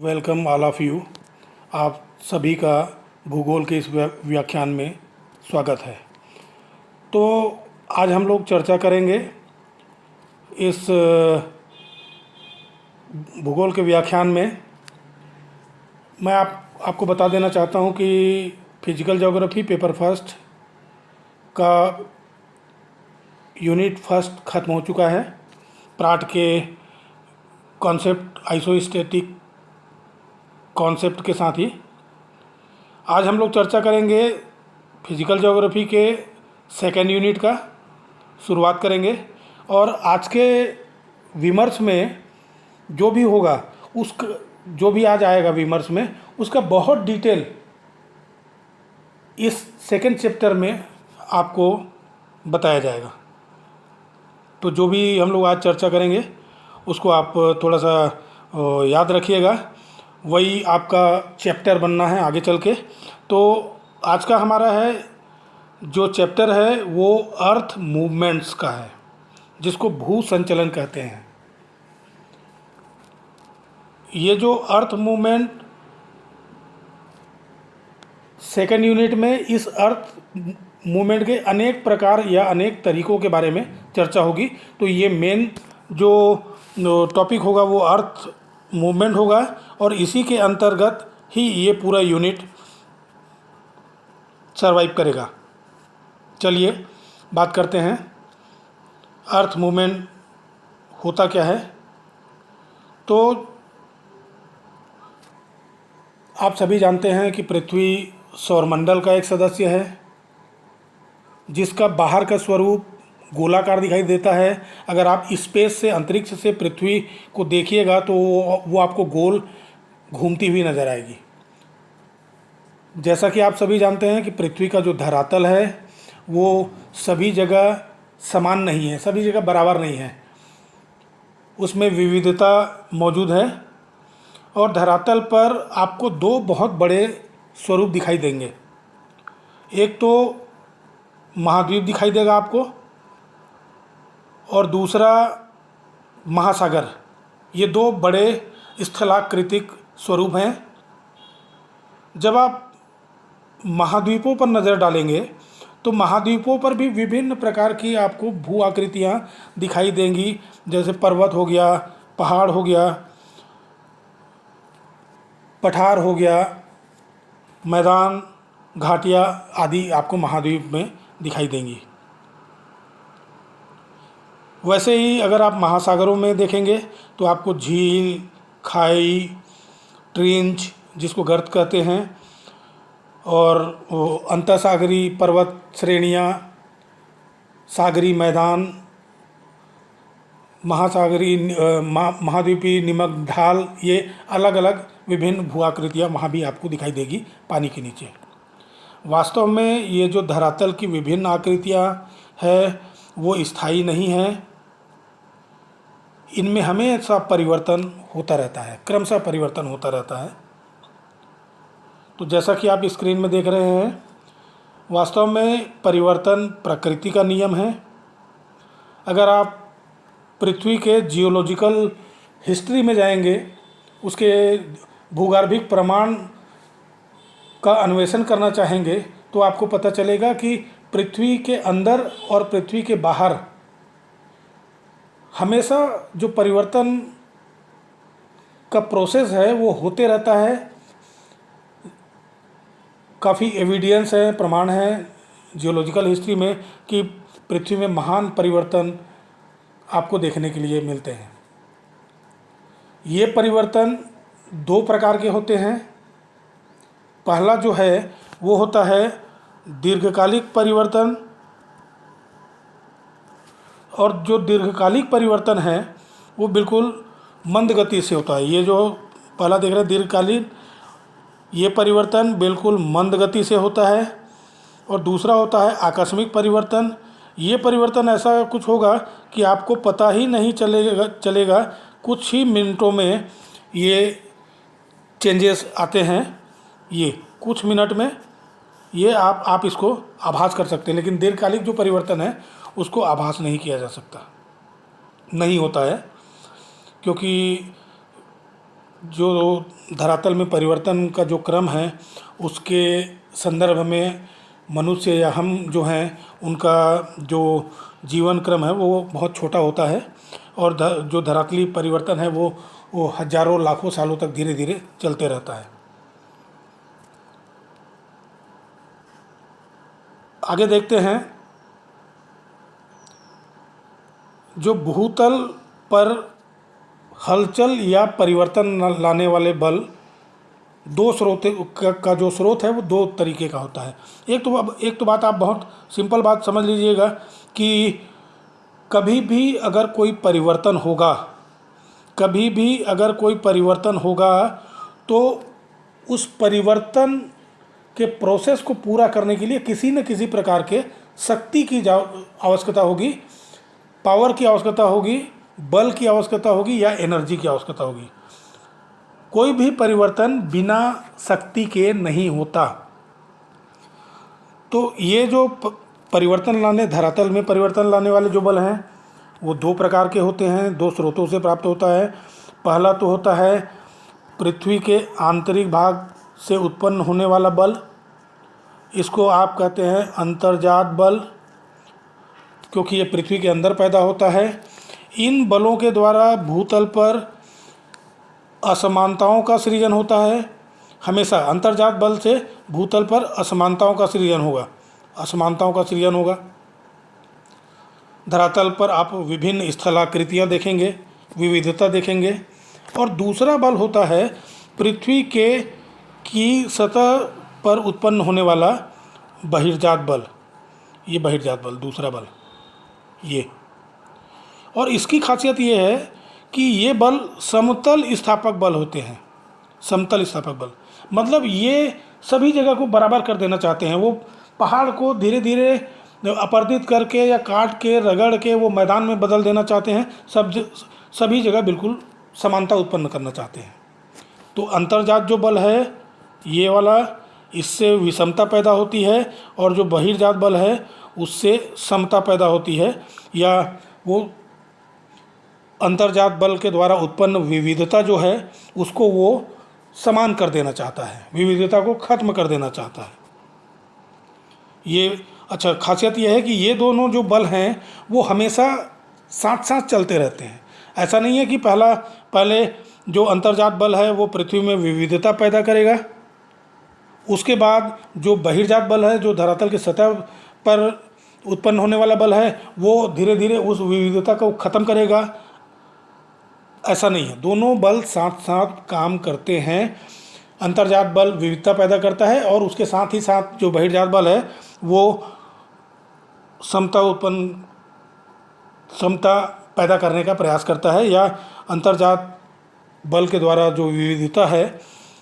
Welcome all of you. आप सभी का भूगोल के इस व्याख्यान में स्वागत है। तो आज हम लोग चर्चा करेंगे इस भूगोल के व्याख्यान में। मैं आपको बता देना चाहता हूँ कि फिजिकल ज्योग्राफी पेपर फर्स्ट का यूनिट फर्स्ट ख़त्म हो चुका है। प्राट के कॉन्सेप्ट आइसोस्टैटिक कॉन्सेप्ट के साथ ही आज हम लोग चर्चा करेंगे फिजिकल ज्योग्राफी के सेकेंड यूनिट का शुरुआत करेंगे। और आज के विमर्श में जो भी होगा जो भी आज आएगा विमर्श में उसका बहुत डिटेल इस सेकेंड चैप्टर में आपको बताया जाएगा। तो जो भी हम लोग आज चर्चा करेंगे उसको आप थोड़ा सा याद रखिएगा, वही आपका चैप्टर बनना है आगे चल के। तो आज का हमारा है जो चैप्टर है वो अर्थ मूवमेंट्स का है, जिसको भू संचलन कहते हैं। ये जो अर्थ मूवमेंट सेकेंड यूनिट में इस अर्थ मूवमेंट के अनेक प्रकार या अनेक तरीकों के बारे में चर्चा होगी। तो ये मेन जो टॉपिक होगा वो अर्थ मूवमेंट होगा और इसी के अंतर्गत ही ये पूरा यूनिट सरवाइव करेगा। चलिए बात करते हैं अर्थ मूवमेंट होता क्या है। तो आप सभी जानते हैं कि पृथ्वी सौरमंडल का एक सदस्य है, जिसका बाहर का स्वरूप गोलाकार दिखाई देता है। अगर आप स्पेस से अंतरिक्ष से पृथ्वी को देखिएगा तो वो आपको गोल घूमती हुई नज़र आएगी। जैसा कि आप सभी जानते हैं कि पृथ्वी का जो धरातल है वो सभी जगह समान नहीं है, सभी जगह बराबर नहीं है, उसमें विविधता मौजूद है। और धरातल पर आपको दो बहुत बड़े स्वरूप दिखाई देंगे। एक तो महाद्वीप दिखाई देगा आपको और दूसरा महासागर। ये दो बड़े स्थलाकृतिक स्वरूप हैं। जब आप महाद्वीपों पर नज़र डालेंगे तो महाद्वीपों पर भी विभिन्न प्रकार की आपको भू आकृतियाँ दिखाई देंगी, जैसे पर्वत हो गया, पहाड़ हो गया, पठार हो गया, मैदान, घाटियाँ आदि आपको महाद्वीप में दिखाई देंगी। वैसे ही अगर आप महासागरों में देखेंगे तो आपको झील, खाई, ट्रेंच जिसको गर्त कहते हैं, और अंतःसागरीय पर्वत श्रेणियाँ, सागरी मैदान, महाद्वीपीय निमक ढाल, ये अलग अलग विभिन्न भू आकृतियाँ वहाँ भी आपको दिखाई देगी पानी के नीचे। वास्तव में ये जो धरातल की विभिन्न आकृतियाँ है वो स्थायी नहीं है, इनमें हमेशा परिवर्तन होता रहता है, क्रमशः परिवर्तन होता रहता है। तो जैसा कि आप स्क्रीन में देख रहे हैं, वास्तव में परिवर्तन प्रकृति का नियम है। अगर आप पृथ्वी के जियोलॉजिकल हिस्ट्री में जाएंगे, उसके भूगर्भिक प्रमाण का अन्वेषण करना चाहेंगे तो आपको पता चलेगा कि पृथ्वी के अंदर और पृथ्वी के बाहर हमेशा जो परिवर्तन का प्रोसेस है वो होते रहता है। काफ़ी एविडेंस है, प्रमाण है जियोलॉजिकल हिस्ट्री में कि पृथ्वी में महान परिवर्तन आपको देखने के लिए मिलते हैं। ये परिवर्तन दो प्रकार के होते हैं। पहला जो है वो होता है दीर्घकालिक परिवर्तन, और जो दीर्घकालिक परिवर्तन है वो बिल्कुल मंद गति से होता है। ये जो पहला देख रहे हैं दीर्घकालीन, ये परिवर्तन बिल्कुल मंद गति से होता है। और दूसरा होता है आकस्मिक परिवर्तन। ये परिवर्तन ऐसा कुछ होगा कि आपको पता ही नहीं चलेगा कुछ ही मिनटों में ये चेंजेस आते हैं। ये कुछ मिनट में ये आप इसको आभास कर सकते हैं, लेकिन दीर्घकालिक जो परिवर्तन है उसको आभास नहीं किया जा सकता, नहीं होता है, क्योंकि जो धरातल में परिवर्तन का जो क्रम है उसके संदर्भ में मनुष्य या हम जो हैं उनका जो जीवन क्रम है वो बहुत छोटा होता है, और जो धरातली परिवर्तन है वो हजारों लाखों सालों तक धीरे धीरे चलते रहता है। आगे देखते हैं, जो भूतल पर हलचल या परिवर्तन लाने वाले बल, दो स्रोत का जो स्रोत है वो दो तरीके का होता है। एक तो बात आप बहुत सिंपल बात समझ लीजिएगा कि कभी भी अगर कोई परिवर्तन होगा तो उस परिवर्तन के प्रोसेस को पूरा करने के लिए किसी न किसी प्रकार के शक्ति की आवश्यकता होगी, पावर की आवश्यकता होगी, बल की आवश्यकता होगी या एनर्जी की आवश्यकता होगी। कोई भी परिवर्तन बिना शक्ति के नहीं होता। तो ये जो धरातल में परिवर्तन लाने वाले जो बल हैं वो दो प्रकार के होते हैं, दो स्रोतों से प्राप्त होता है। पहला तो होता है पृथ्वी के आंतरिक भाग से उत्पन्न होने वाला बल, इसको आप कहते हैं अंतर्जात बल, क्योंकि ये पृथ्वी के अंदर पैदा होता है। इन बलों के द्वारा भूतल पर असमानताओं का सृजन होता है। हमेशा अंतर्जात बल से भूतल पर असमानताओं का सृजन होगा। धरातल पर आप विभिन्न स्थलाकृतियाँ देखेंगे, विविधता देखेंगे। और दूसरा बल होता है पृथ्वी की सतह पर उत्पन्न होने वाला बहिर्जात बल। ये बहिर्जात बल, दूसरा बल ये। और इसकी खासियत ये है कि ये बल समतल स्थापक बल होते हैं। समतल स्थापक बल मतलब ये सभी जगह को बराबर कर देना चाहते हैं। वो पहाड़ को धीरे धीरे अपर्दित करके या काट के रगड़ के वो मैदान में बदल देना चाहते हैं। सभी जगह बिल्कुल समानता उत्पन्न करना चाहते हैं। तो अंतर्जात जो बल है ये वाला, इससे विषमता पैदा होती है, और जो बहिर्जात बल है उससे समता पैदा होती है, या वो अंतर्जात बल के द्वारा उत्पन्न विविधता जो है उसको वो समान कर देना चाहता है, विविधता को खत्म कर देना चाहता है। ये अच्छा खासियत यह है कि ये दोनों जो बल हैं वो हमेशा साथ साथ चलते रहते हैं। ऐसा नहीं है कि पहले जो अंतर्जात बल है वो पृथ्वी में विविधता पैदा करेगा, उसके बाद जो बहिर्जात बल है, जो धरातल की सतह पर उत्पन्न होने वाला बल है, वो धीरे धीरे उस विविधता को ख़त्म करेगा। ऐसा नहीं है, दोनों बल साथ साथ काम करते हैं। अंतर्जात बल विविधता पैदा करता है और उसके साथ ही साथ जो बहिर्जात बल है वो समता पैदा करने का प्रयास करता है, या अंतर्जात बल के द्वारा जो विविधता है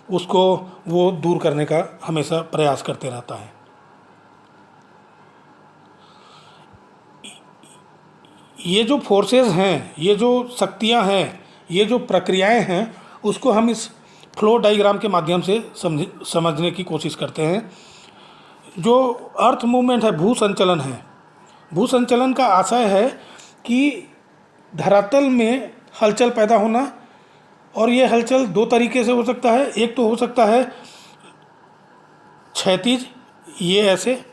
उसको वो दूर करने का हमेशा प्रयास करते रहता है। ये जो फोर्सेस हैं, ये जो शक्तियां हैं, ये जो प्रक्रियाएं हैं, उसको हम इस फ्लो डायग्राम के माध्यम से समझने की कोशिश करते हैं। जो अर्थ मूवमेंट है, भूसंचलन है, भूसंचलन का आशय है कि धरातल में हलचल पैदा होना, और ये हलचल दो तरीके से हो सकता है। एक तो हो सकता है क्षैतिज, ये ऐसे,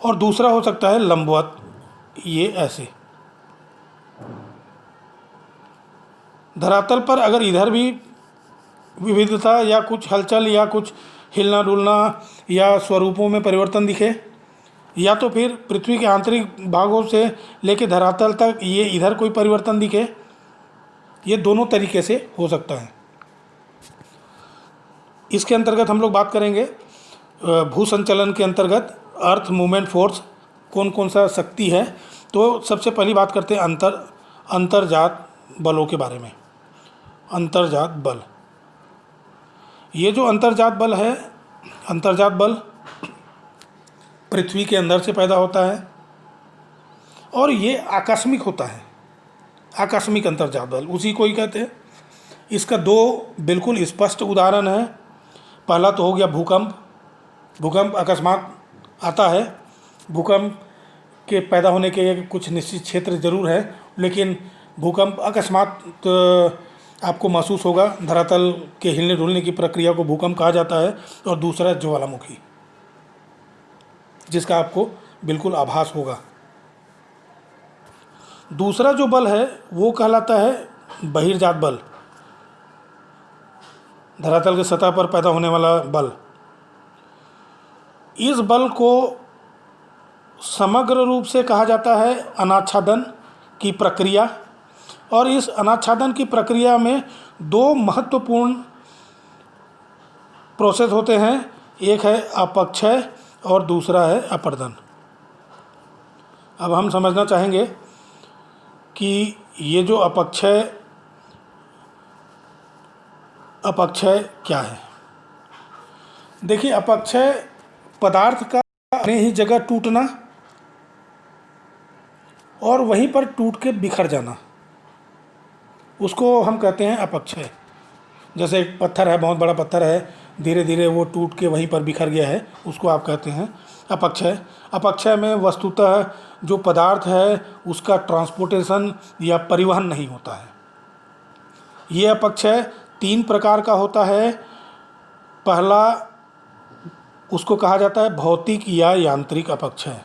और दूसरा हो सकता है लंबवत, ये ऐसे। धरातल पर अगर इधर भी विविधता या कुछ हलचल या कुछ हिलना डुलना या स्वरूपों में परिवर्तन दिखे, या तो फिर पृथ्वी के आंतरिक भागों से लेकर धरातल तक ये इधर कोई परिवर्तन दिखे, ये दोनों तरीके से हो सकता है। इसके अंतर्गत हम लोग बात करेंगे भूसंचलन के अंतर्गत अर्थ मूवमेंट फोर्स कौन कौन सा शक्ति है। तो सबसे पहली बात करते हैं अंतर्जात बलों के बारे में। अंतर्जात बल, ये जो अंतर्जात बल है, अंतर्जात बल पृथ्वी के अंदर से पैदा होता है और ये आकस्मिक होता है। आकस्मिक अंतर्जात बल उसी को ही कहते हैं। इसका दो बिल्कुल स्पष्ट उदाहरण है। पहला तो हो गया भूकंप। भूकंप अकस्मात आता है। भूकंप के पैदा होने के कुछ निश्चित क्षेत्र जरूर है, लेकिन भूकंप अकस्मात आपको महसूस होगा। धरातल के हिलने डुलने की प्रक्रिया को भूकंप कहा जाता है। और दूसरा है ज्वालामुखी, जिसका आपको बिल्कुल आभास होगा। दूसरा जो बल है वो कहलाता है बहिर्जात बल, धरातल की सतह पर पैदा होने वाला बल। इस बल को समग्र रूप से कहा जाता है अनाच्छादन की प्रक्रिया। और इस अनाच्छादन की प्रक्रिया में दो महत्वपूर्ण प्रोसेस होते हैं, एक है अपक्षय और दूसरा है अपर्दन। अब हम समझना चाहेंगे कि ये जो अपक्षय क्या है। देखिए, अपक्षय पदार्थ का अपने ही जगह टूटना और वहीं पर टूट के बिखर जाना, उसको हम कहते हैं अपक्षय। जैसे एक पत्थर है, बहुत बड़ा पत्थर है, धीरे धीरे वो टूट के वहीं पर बिखर गया है, उसको आप कहते हैं अपक्षय। अपक्षय में वस्तुतः जो पदार्थ है उसका ट्रांसपोर्टेशन या परिवहन नहीं होता है। ये अपक्षय 3 प्रकार का होता है। पहला उसको कहा जाता है भौतिक या यांत्रिक अपक्षय।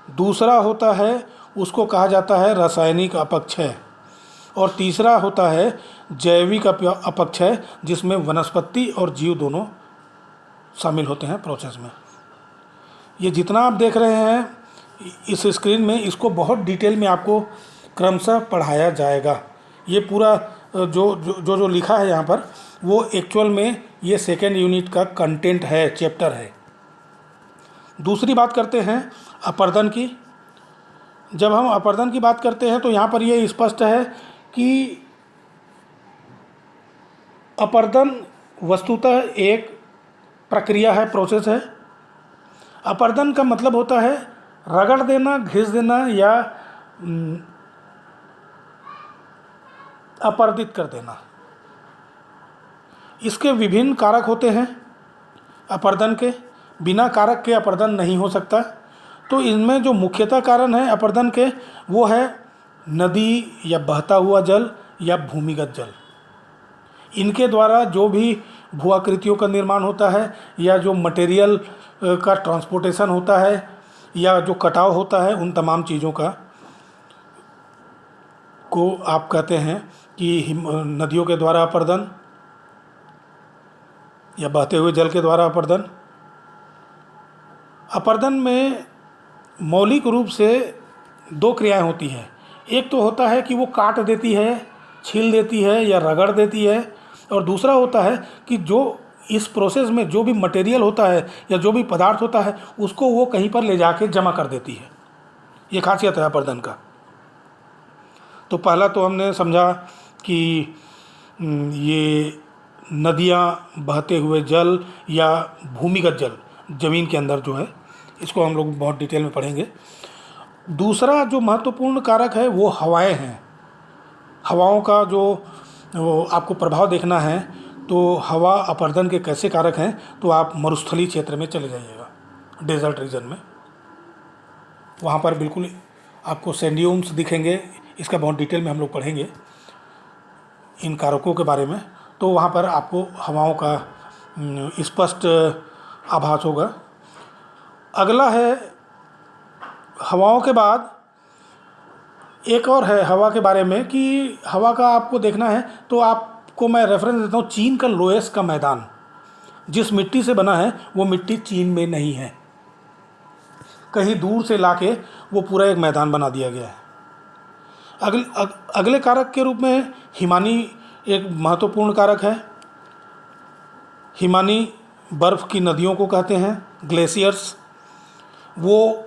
दूसरा होता है उसको कहा जाता है रासायनिक अपक्षय। और तीसरा होता है जैविक अपक्षय, जिसमें वनस्पति और जीव दोनों शामिल होते हैं प्रोसेस में। ये जितना आप देख रहे हैं इस स्क्रीन में, इसको बहुत डिटेल में आपको क्रमशः पढ़ाया जाएगा। ये पूरा जो लिखा है यहाँ पर, वो एक्चुअल में ये 2nd यूनिट का कंटेंट है, चैप्टर है। दूसरी बात करते हैं अपर्दन की। जब हम अपर्दन की बात करते हैं तो यहाँ पर ये स्पष्ट है कि अपर्दन वस्तुतः एक प्रक्रिया है, प्रोसेस है। अपर्दन का मतलब होता है रगड़ देना, घिस देना या अपर्दित कर देना। इसके विभिन्न कारक होते हैं अपर्दन के। बिना कारक के अपर्दन नहीं हो सकता। तो इनमें जो मुख्यतः कारण है अपर्दन के, वो है नदी या बहता हुआ जल या भूमिगत जल। इनके द्वारा जो भी भूआकृतियों का निर्माण होता है, या जो मटेरियल का ट्रांसपोर्टेशन होता है, या जो कटाव होता है, उन तमाम चीज़ों को आप कहते हैं कि नदियों के द्वारा अपर्दन या बहते हुए जल के द्वारा अपर्दन। अपर्दन में मौलिक रूप से 2 क्रियाएं होती हैं। एक तो होता है कि वो काट देती है, छील देती है या रगड़ देती है। और दूसरा होता है कि जो इस प्रोसेस में जो भी मटेरियल होता है या जो भी पदार्थ होता है, उसको वो कहीं पर ले जाके जमा कर देती है। ये खासियत है अपर्दन का। तो पहला तो हमने समझा कि ये नदियाँ, बहते हुए जल या भूमिगत जल, ज़मीन के अंदर जो है, इसको हम लोग बहुत डिटेल में पढ़ेंगे। दूसरा जो महत्वपूर्ण कारक है वो हवाएं हैं। हवाओं का जो आपको प्रभाव देखना है, तो हवा अपर्दन के कैसे कारक हैं, तो आप मरुस्थलीय क्षेत्र में चले जाइएगा, डेजर्ट रीजन में। वहाँ पर बिल्कुल आपको सैंडियम्स दिखेंगे। इसका बहुत डिटेल में हम लोग पढ़ेंगे इन कारकों के बारे में। तो वहाँ पर आपको हवाओं का स्पष्ट आभास होगा। अगला है हवाओं के बाद एक और है हवा के बारे में, कि हवा का आपको देखना है तो आपको मैं रेफरेंस देता हूँ। चीन का लोएस का मैदान जिस मिट्टी से बना है, वो मिट्टी चीन में नहीं है, कहीं दूर से लाके वो पूरा एक मैदान बना दिया गया है। अगले कारक के रूप में हिमानी एक महत्वपूर्ण कारक है। हिमानी बर्फ़ की नदियों को कहते हैं, ग्लेशियर्स। वो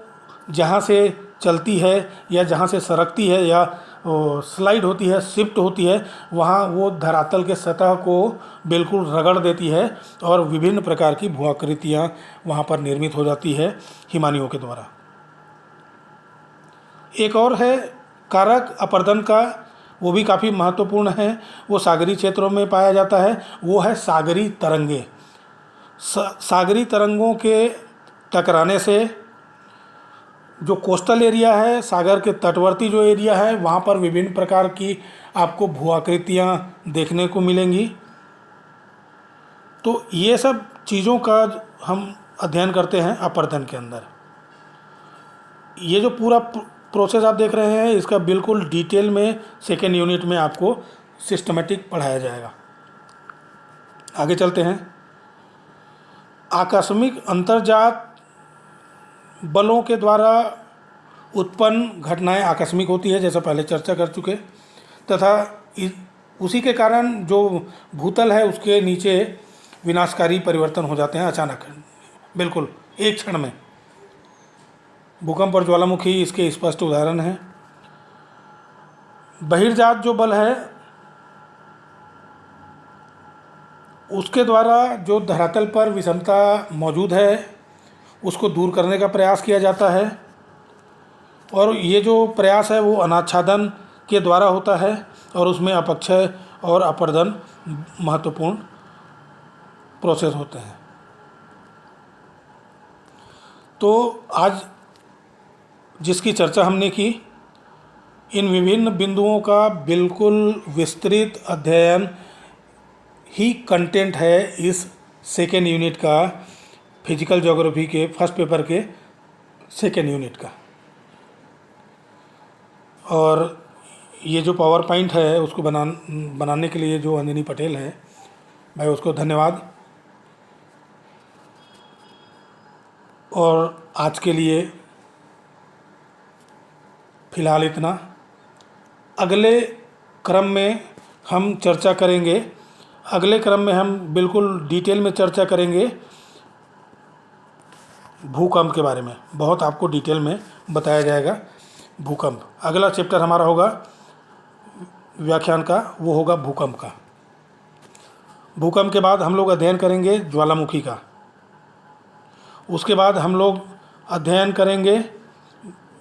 जहाँ से चलती है या जहाँ से सरकती है या स्लाइड होती है, शिफ्ट होती है, वहाँ वो धरातल के सतह को बिल्कुल रगड़ देती है और विभिन्न प्रकार की भूआकृतियाँ वहाँ पर निर्मित हो जाती है हिमानियों के द्वारा। एक और है कारक अपर्दन का, वो भी काफ़ी महत्वपूर्ण है, वो सागरी क्षेत्रों में पाया जाता है। वो है सागरी तरंगे। सागरी तरंगों के टकराने से जो कोस्टल एरिया है, सागर के तटवर्ती जो एरिया है, वहाँ पर विभिन्न प्रकार की आपको भू आकृतियाँ देखने को मिलेंगी। तो ये सब चीज़ों का हम अध्ययन करते हैं अपरदन के अंदर। ये जो पूरा प्रोसेस आप देख रहे हैं, इसका बिल्कुल डिटेल में सेकेंड यूनिट में आपको सिस्टमेटिक पढ़ाया जाएगा। आगे चलते हैं। आकस्मिक अंतर्जात बलों के द्वारा उत्पन्न घटनाएं आकस्मिक होती है, जैसा पहले चर्चा कर चुके, तथा उसी के कारण जो भूतल है उसके नीचे विनाशकारी परिवर्तन हो जाते हैं अचानक, बिल्कुल एक क्षण में। भूकंप और ज्वालामुखी इसके स्पष्ट उदाहरण हैं। बहिर्जात जो बल है उसके द्वारा जो धरातल पर विषमता मौजूद है उसको दूर करने का प्रयास किया जाता है, और ये जो प्रयास है वो अनाच्छादन के द्वारा होता है, और उसमें अपक्षय और अपर्दन महत्वपूर्ण प्रोसेस होते हैं। तो आज जिसकी चर्चा हमने की, इन विभिन्न बिंदुओं का बिल्कुल विस्तृत अध्ययन ही कंटेंट है इस सेकेंड यूनिट का, फिजिकल ज्योग्राफी के फर्स्ट पेपर के सेकेंड यूनिट का। और ये जो पावर पॉइंट है उसको बनाने के लिए जो अंजनी पटेल है, मैं उसको धन्यवाद। और आज के लिए फ़िलहाल इतना। अगले क्रम में हम चर्चा करेंगे, अगले क्रम में हम बिल्कुल डिटेल में चर्चा करेंगे भूकंप के बारे में। बहुत आपको डिटेल में बताया जाएगा भूकंप। अगला चैप्टर हमारा होगा व्याख्यान का, वो होगा भूकंप का। भूकंप के बाद हम लोग अध्ययन करेंगे ज्वालामुखी का। उसके बाद हम लोग अध्ययन करेंगे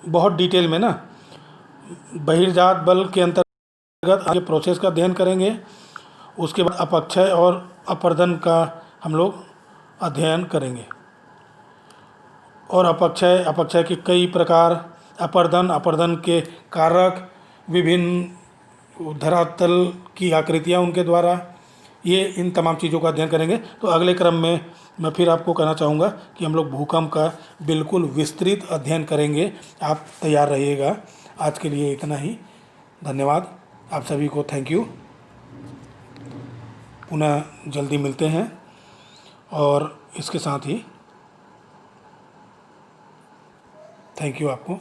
बहुत डिटेल में ना बहिर्जात बल के अंतर्गत आगे प्रोसेस का अध्ययन करेंगे। उसके बाद अपक्षय और अपर्दन का हम लोग अध्ययन करेंगे, और अपक्षय के कई प्रकार, अपर्दन के कारक, विभिन्न धरातल की आकृतियाँ उनके द्वारा, ये इन तमाम चीज़ों का अध्ययन करेंगे। तो अगले क्रम में मैं फिर आपको कहना चाहूँगा कि हम लोग भूकंप का बिल्कुल विस्तृत अध्ययन करेंगे। आप तैयार रहिएगा। आज के लिए इतना ही। धन्यवाद आप सभी को। Thank you. पुनः जल्दी मिलते हैं। और इसके साथ ही थैंक यू आपको।